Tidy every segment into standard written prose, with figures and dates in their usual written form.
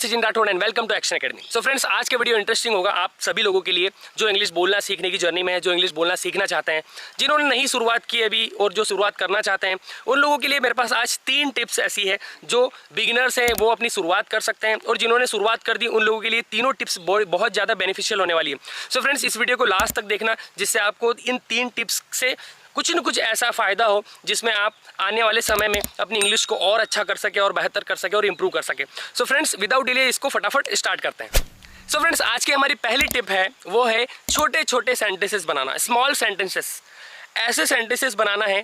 Sachin Rathore and welcome to action academy. So friends, आज के video interesting होगा आप सभी लोगों के लिए जो इंग्लिश बोलना सीखने की जर्नी में है, जो इंग्लिश बोलना सीखना चाहते हैं, जिन्होंने नहीं शुरुआत की अभी और जो शुरुआत करना चाहते हैं, उन लोगों के लिए मेरे पास आज 3 टिप्स ऐसी है जो बिगिनर्स हैं वो अपनी शुरुआत कर सकते हैं, और जिन्होंने शुरुआत कर दी उन लोगों के लिए तीनों टिप्स बहुत ज़्यादा बेनिफिशियल होने वाली है। सो फ्रेंड्स, इस वीडियो को लास्ट तक देखना जिससे आपको इन 3 टिप्स से कुछ न कुछ ऐसा फ़ायदा हो जिसमें आप आने वाले समय में अपनी इंग्लिश को और अच्छा कर सके और बेहतर कर सके और इम्प्रूव कर सके। सो फ्रेंड्स, विदाउट डिले इसको फटाफट स्टार्ट करते हैं। सो फ्रेंड्स, आज की हमारी पहली टिप है वो है छोटे छोटे सेंटेंसेस बनाना, स्मॉल सेंटेंसेस। ऐसे सेंटेंसेस बनाना है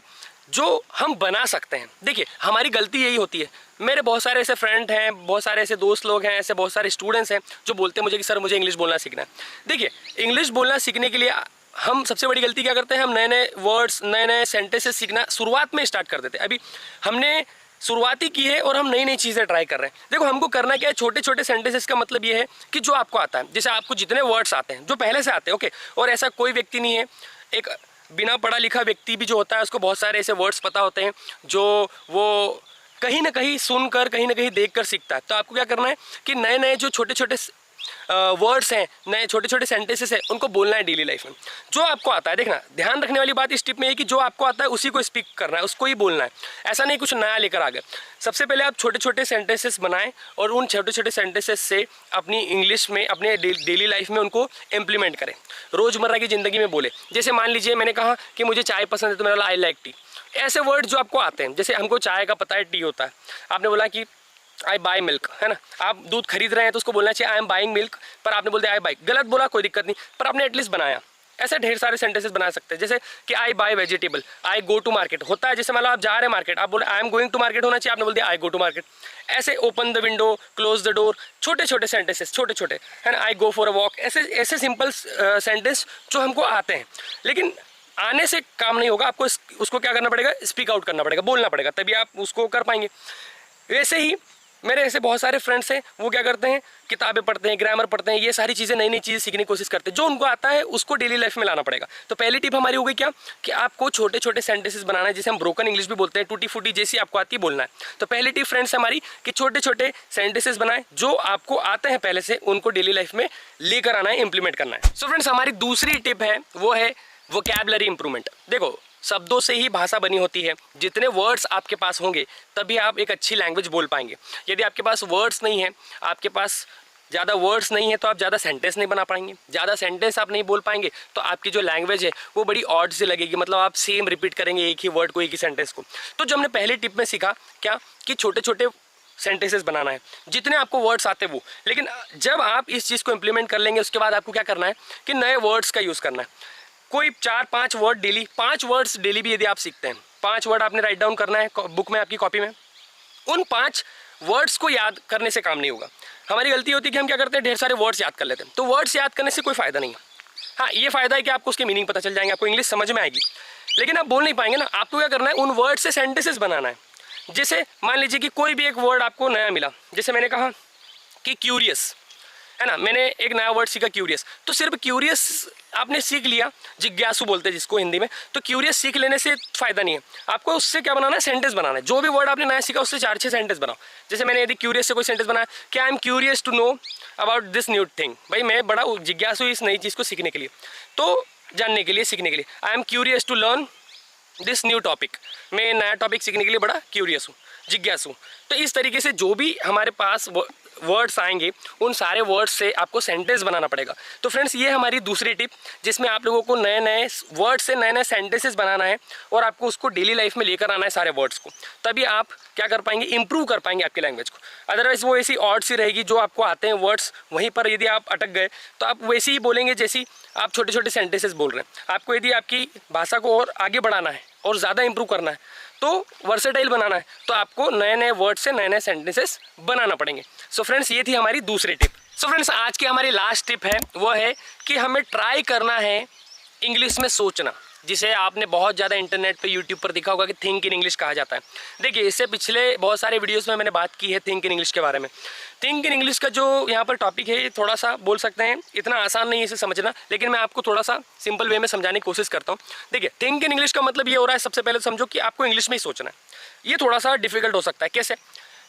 जो हम बना सकते हैं। देखिए, हमारी गलती यही होती है। मेरे बहुत सारे ऐसे फ्रेंड हैं, बहुत सारे ऐसे दोस्त लोग हैं, ऐसे बहुत सारे स्टूडेंट्स हैं जो बोलते हैं मुझे कि सर मुझे इंग्लिश बोलना सीखना है। देखिए, इंग्लिश बोलना सीखने के लिए हम सबसे बड़ी गलती क्या करते हैं, हम नए नए वर्ड्स, नए नए सेंटेंसेस सीखना शुरुआत में स्टार्ट कर देते हैं। अभी हमने शुरुआत ही की है और हम नई नई चीज़ें ट्राई कर रहे हैं। देखो, हमको करना क्या है, छोटे छोटे सेंटेंसेस का मतलब ये है कि जो आपको आता है, जैसे आपको जितने वर्ड्स आते हैं जो पहले से आते हैं, ओके। और ऐसा कोई व्यक्ति नहीं है, एक बिना पढ़ा लिखा व्यक्ति भी जो होता है उसको बहुत सारे ऐसे वर्ड्स पता होते हैं जो वो कहीं ना कहीं सुनकर, कहीं ना कहीं देखकर सीखता है। तो आपको क्या करना है कि नए नए जो छोटे छोटे वर्ड्स हैं, नए छोटे छोटे सेंटेंसेस हैं, उनको बोलना है डेली लाइफ में। जो आपको आता है, देखना ध्यान रखने वाली बात इस टिप में है कि जो आपको आता है उसी को स्पीक करना है, उसको ही बोलना है। ऐसा नहीं कुछ नया लेकर आ गए। सबसे पहले आप छोटे छोटे सेंटेंसेस बनाएं और उन छोटे छोटे सेंटेंसेस से अपनी इंग्लिश में, अपने डेली लाइफ में उनको इम्प्लीमेंट करें, रोज़मर्रा की ज़िंदगी में बोले। जैसे मान लीजिए मैंने कहा कि मुझे चाय पसंद है तो मेरा आई लाइक टी। ऐसे वर्ड जो आपको आते हैं, जैसे हमको चाय का पता है, टी होता है, आपने बोला कि आई बाई मिल्क, है ना। आप दूध खरीद रहे हैं तो उसको बोलना चाहिए आई एम बाइंग मिल्क, पर आपने बोल दिया आई बाई। गलत बोला, कोई दिक्कत नहीं, पर आपने एटलीस्ट बनाया। ऐसे ढेर सारे सेंटेंसेस बना सकते हैं। जैसे कि I buy vegetable, I go to market होता है। जैसे मान लो आप जा रहे हैं मार्केट, आप बोले I am going to market होना चाहिए, आपने बोल दिया आई गो टू मार्केट। ऐसे open the window, close the door, छोटे छोटे सेंटेंसेस, छोटे छोटे, है ना। आई गो फॉर अ वॉक, ऐसे ऐसे सिंपल सेंटेंस जो हमको आते हैं। लेकिन आने से काम नहीं होगा, आपको उसको क्या करना पड़ेगा, स्पीक आउट करना पड़ेगा, बोलना पड़ेगा, तभी आप उसको कर पाएंगे। वैसे ही मेरे ऐसे बहुत सारे फ्रेंड्स हैं, वो क्या करते हैं, किताबें पढ़ते हैं, ग्रामर पढ़ते हैं, ये सारी चीज़ें, नई नई चीज़ें सीखने की कोशिश करते हैं। जो उनको आता है उसको डेली लाइफ में लाना पड़ेगा। तो पहली टिप हमारी हो गई क्या, कि आपको छोटे छोटे सेंटेंसेस बनाना है, जिसे हम ब्रोकन इंग्लिश भी बोलते हैं, टूटी फूटी जैसी आपको आती है बोलना है। तो पहली टिप फ्रेंड्स हमारी कि छोटे छोटे सेंटेंसेस बनाएं जो आपको आते हैं पहले से, उनको डेली लाइफ में लेकर आना है, इंप्लीमेंट करना है। सो फ्रेंड्स, हमारी दूसरी टिप है वो है वोकैबुलरी इंप्रूवमेंट। देखो, शब्दों से ही भाषा बनी होती है। जितने वर्ड्स आपके पास होंगे तभी आप एक अच्छी लैंग्वेज बोल पाएंगे। यदि आपके पास वर्ड्स नहीं है, आपके पास ज़्यादा वर्ड्स नहीं है, तो आप ज़्यादा सेंटेंस नहीं बना पाएंगे। ज़्यादा सेंटेंस आप नहीं बोल पाएंगे तो आपकी जो लैंग्वेज है वो बड़ी ऑड से लगेगी। मतलब आप सेम रिपीट करेंगे एक ही वर्ड को, एक ही सेंटेंस को। तो जो हमने पहली टिप में सीखा क्या, कि छोटे छोटे सेंटेंसेस बनाना है, जितने आपको वर्ड्स आते हैं वो। लेकिन जब आप इस चीज़ को इम्प्लीमेंट कर लेंगे, उसके बाद आपको क्या करना है कि नए वर्ड्स का यूज़ करना है। कोई 4-5 वर्ड डेली, 5 वर्ड्स डेली भी यदि आप सीखते हैं, 5 वर्ड आपने राइट डाउन करना है बुक में, आपकी कॉपी में। उन 5 वर्ड्स को याद करने से काम नहीं होगा। हमारी गलती होती है कि हम क्या करते हैं, ढेर सारे वर्ड्स याद कर लेते हैं। तो वर्ड्स याद करने से कोई फ़ायदा नहीं है। हाँ, ये फ़ायदा है कि आपको उसके मीनिंग पता चल जाएंगे, आपको इंग्लिश समझ में आएगी, लेकिन आप बोल नहीं पाएंगे ना। आपको क्या करना है, उन वर्ड से सेंटेंसेस बनाना है। जैसे मान लीजिए कि कोई भी एक वर्ड आपको नया मिला, जैसे मैंने कहा कि क्यूरियस, है ना। मैंने एक नया वर्ड सीखा क्यूरियस, तो सिर्फ क्यूरियस आपने सीख लिया, जिज्ञासु बोलते हैं जिसको हिंदी में। तो क्यूरियस सीख लेने से फ़ायदा नहीं है, आपको उससे क्या बनाना है, सेंटेंस बनाना है। जो भी वर्ड आपने नया सीखा उससे 4-6 सेंटेंस बनाओ। जैसे मैंने यदि क्यूरियस से कोई सेंटेंस बनाया कि I am curious to know about this new thing, भाई मैं बड़ा जिज्ञासु इस नई चीज़ को सीखने के लिए, तो जानने के लिए, सीखने के लिए। I am curious to learn this new topic, मैं नया टॉपिक सीखने के लिए बड़ा क्यूरियस हूँ, जिज्ञासु। तो इस तरीके से जो भी हमारे पास वर्ड्स आएंगे उन सारे वर्ड्स से आपको सेंटेंस बनाना पड़ेगा। तो फ्रेंड्स, ये हमारी दूसरी टिप, जिसमें आप लोगों को नए नए वर्ड से नए नए सेंटेंसेस बनाना है और आपको उसको डेली लाइफ में लेकर आना है सारे वर्ड्स को। तभी आप क्या कर पाएंगे, इंप्रूव कर पाएंगे आपकी लैंग्वेज को। अदरवाइज वो ऐसी ऑड सी रहेगी, जो आपको आते हैं वर्ड्स वहीं पर यदि आप अटक गए तो आप वैसे ही बोलेंगे जैसी आप छोटे छोटे सेंटेंसेस बोल रहे हैं। आपको यदि आपकी भाषा को और आगे बढ़ाना है और ज़्यादा इंप्रूव करना है, तो वर्सेटाइल बनाना है, तो आपको नए नए वर्ड से नए नए सेंटेंसेस बनाना पड़ेंगे। सो फ्रेंड्स, ये थी हमारी दूसरी टिप। सो फ्रेंड्स, आज की हमारी लास्ट टिप है वो है कि हमें ट्राई करना है इंग्लिश में सोचना, जिसे आपने बहुत ज़्यादा इंटरनेट पे, यूट्यूब पर देखा होगा कि थिंक इन इंग्लिश कहा जाता है। देखिए, इससे पिछले बहुत सारे वीडियोस में मैंने बात की है थिंक इन इंग्लिश के बारे में। थिंक इन इंग्लिश का जो यहाँ पर टॉपिक है, ये थोड़ा सा बोल सकते हैं इतना आसान नहीं है इसे समझना, लेकिन मैं आपको थोड़ा सा सिंपल वे में समझाने की कोशिश करता हूँ। देखिए, थिंक इन इंग्लिश का मतलब ये हो रहा है, सबसे पहले समझो कि आपको इंग्लिश में ही सोचना है। ये थोड़ा सा डिफिकल्ट हो सकता है। कैसे?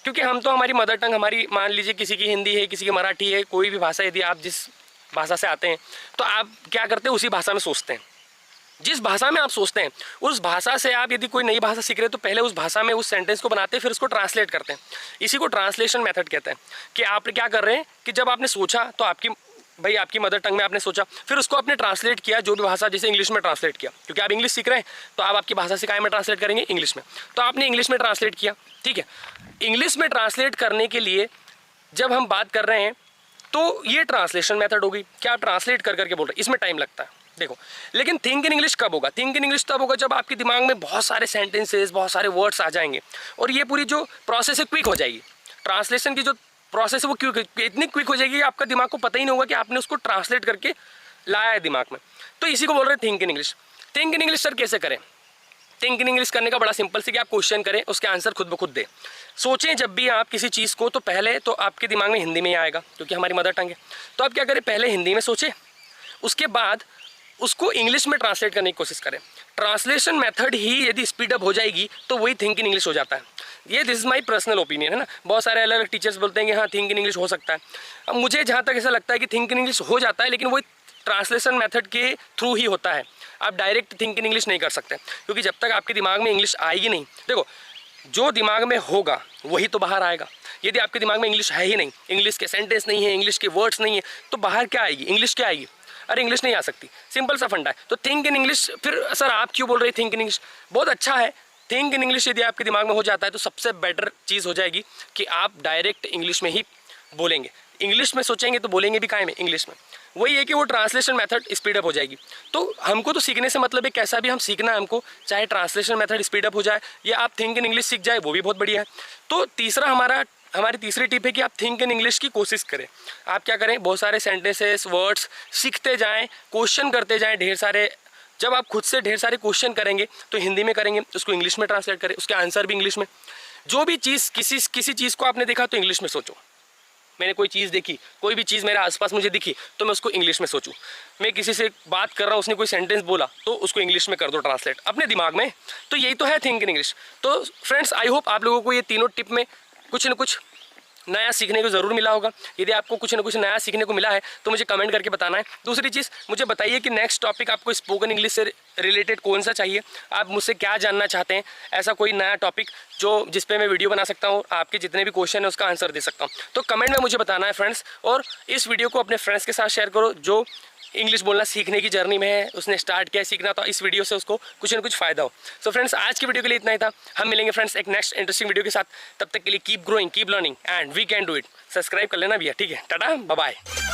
क्योंकि हम तो हमारी मदर टंग, हमारी मान लीजिए किसी की हिंदी है, किसी की मराठी है, कोई भी भाषा, यदि आप जिस भाषा से आते हैं तो आप क्या करते हैं, उसी भाषा में सोचते हैं। जिस भाषा में आप सोचते हैं उस भाषा से आप यदि कोई नई भाषा सीख रहे हैं तो पहले उस भाषा में उस सेंटेंस को बनाते हैं, फिर उसको ट्रांसलेट करते हैं। इसी को ट्रांसलेशन मेथड कहते हैं। कि आप क्या कर रहे हैं कि जब आपने सोचा तो आपकी मदर टंग में आपने सोचा, फिर उसको आपने ट्रांसलेट किया, जो भी भाषा, जैसे इंग्लिश में ट्रांसलेट किया, क्योंकि आप इंग्लिश सीख रहे हैं तो आप आपकी भाषा से काय में ट्रांसलेट करेंगे, इंग्लिश में। तो आपने इंग्लिश में ट्रांसलेट किया, ठीक है। इंग्लिश में ट्रांसलेट करने के लिए जब हम बात कर रहे हैं तो ये ट्रांसलेशन मेथड होगी। क्या आप ट्रांसलेट कर करके बोल रहे हैं, इसमें टाइम लगता है, देखो। लेकिन थिंक इन इंग्लिश कब होगा? थिंक इन इंग्लिश तब होगा जब आपके दिमाग में बहुत सारे सेंटेंसेस, बहुत सारे वर्ड्स आ जाएंगे और ये पूरी जो प्रोसेस है क्विक हो जाएगी। ट्रांसलेशन की जो प्रोसेस है वो इतनी क्विक हो जाएगी कि आपका दिमाग को पता ही नहीं होगा कि आपने उसको ट्रांसलेट करके लाया है दिमाग में। तो इसी को बोल रहे हैं think in English. Think in English sir कैसे करें? थिंक इन इंग्लिश करने का बड़ा सिंपल से कि आप क्वेश्चन करें, उसके आंसर खुद ब खुद दें। सोचें जब भी आप किसी चीज़ को, तो पहले तो आपके दिमाग में हिंदी में ही आएगा क्योंकि हमारी मदर टंग है। तो आप क्या करें, पहले हिंदी में सोचें, उसके बाद उसको इंग्लिश में ट्रांसलेट करने की कोशिश करें। ट्रांसलेशन मेथड ही यदि स्पीड अप हो जाएगी तो वही थिंक इन इंग्लिश हो जाता है। ये this is my personal opinion है ना। बहुत सारे अलग अलग टीचर्स बोलते हैं कि हाँ थिंक इन इंग्लिश हो सकता है। अब मुझे जहाँ तक ऐसा लगता है कि थिंक इन इंग्लिश हो जाता है, लेकिन वही ट्रांसलेशन मेथड के थ्रू ही होता है। आप डायरेक्ट थिंक इन इंग्लिश नहीं कर सकते, क्योंकि जब तक आपके दिमाग में इंग्लिश आएगी नहीं, देखो जो दिमाग में होगा वही तो बाहर आएगा। यदि आपके दिमाग में इंग्लिश है ही नहीं, इंग्लिश के सेंटेंस नहीं है, इंग्लिश के वर्ड्स नहीं है, तो बाहर क्या आएगी? इंग्लिश क्या आएगी? अरे इंग्लिश नहीं आ सकती। सिंपल सा फंडा है। तो थिंक इन इंग्लिश, फिर सर आप क्यों बोल रहे हैं थिंक इन इंग्लिश? बहुत अच्छा है। थिंक इन इंग्लिश यदि आपके दिमाग में हो जाता है तो सबसे बेटर चीज़ हो जाएगी कि आप डायरेक्ट इंग्लिश में ही बोलेंगे। इंग्लिश में सोचेंगे तो बोलेंगे भी काहे में, इंग्लिश में। वही है कि वो ट्रांसलेशन मेथड स्पीडअप हो जाएगी। तो हमको तो सीखने से मतलब है कैसा भी हम सीखना है हमको, चाहे ट्रांसलेशन मेथड स्पीडअप हो जाए या आप थिंक इन इंग्लिश सीख जाए, वो भी बहुत बढ़िया है। तो तीसरा हमारी तीसरी टिप है कि आप थिंक इन इंग्लिश की कोशिश करें। आप क्या करें, बहुत सारे सेंटेंसेस, वर्ड्स सीखते जाएं, क्वेश्चन करते जाएं ढेर सारे। जब आप खुद से ढेर सारे क्वेश्चन करेंगे तो हिंदी में करेंगे, उसको इंग्लिश में ट्रांसलेट करें, उसके आंसर भी इंग्लिश में। जो भी चीज़, किसी चीज़ को आपने देखा तो इंग्लिश में सोचो। मैंने कोई चीज़ देखी, कोई भी चीज़ मेरे आसपास मुझे दिखी तो मैं उसको इंग्लिश में सोचूं। मैं किसी से बात कर रहा हूँ, उसने कोई सेंटेंस बोला तो उसको इंग्लिश में कर दो ट्रांसलेट अपने दिमाग में। तो यही तो है थिंक इन इंग्लिश। तो फ्रेंड्स, आई होप आप लोगों को ये तीनों टिप में कुछ न कुछ नया सीखने को ज़रूर मिला होगा। यदि आपको कुछ न कुछ नया सीखने को मिला है तो मुझे कमेंट करके बताना है। दूसरी चीज़, मुझे बताइए कि नेक्स्ट टॉपिक आपको स्पोकन इंग्लिश से रिलेटेड कौन सा चाहिए, आप मुझसे क्या जानना चाहते हैं, ऐसा कोई नया टॉपिक जिस पे मैं वीडियो बना सकता हूँ, आपके जितने भी क्वेश्चन है उसका आंसर दे सकता हूँ। तो कमेंट में मुझे बताना है फ्रेंड्स, और इस वीडियो को अपने फ्रेंड्स के साथ शेयर करो जो इंग्लिश बोलना सीखने की जर्नी में है, उसने स्टार्ट किया सीखना, तो इस वीडियो से उसको कुछ न कुछ फ़ायदा हो। सो फ्रेंड्स, आज की वीडियो के लिए इतना ही था। हम मिलेंगे फ्रेंड्स एक नेक्स्ट इंटरेस्टिंग वीडियो के साथ। तब तक के लिए keep growing, keep learning and we can do it. Subscribe कर लेना भैया, ठीक है। Tata, bye bye.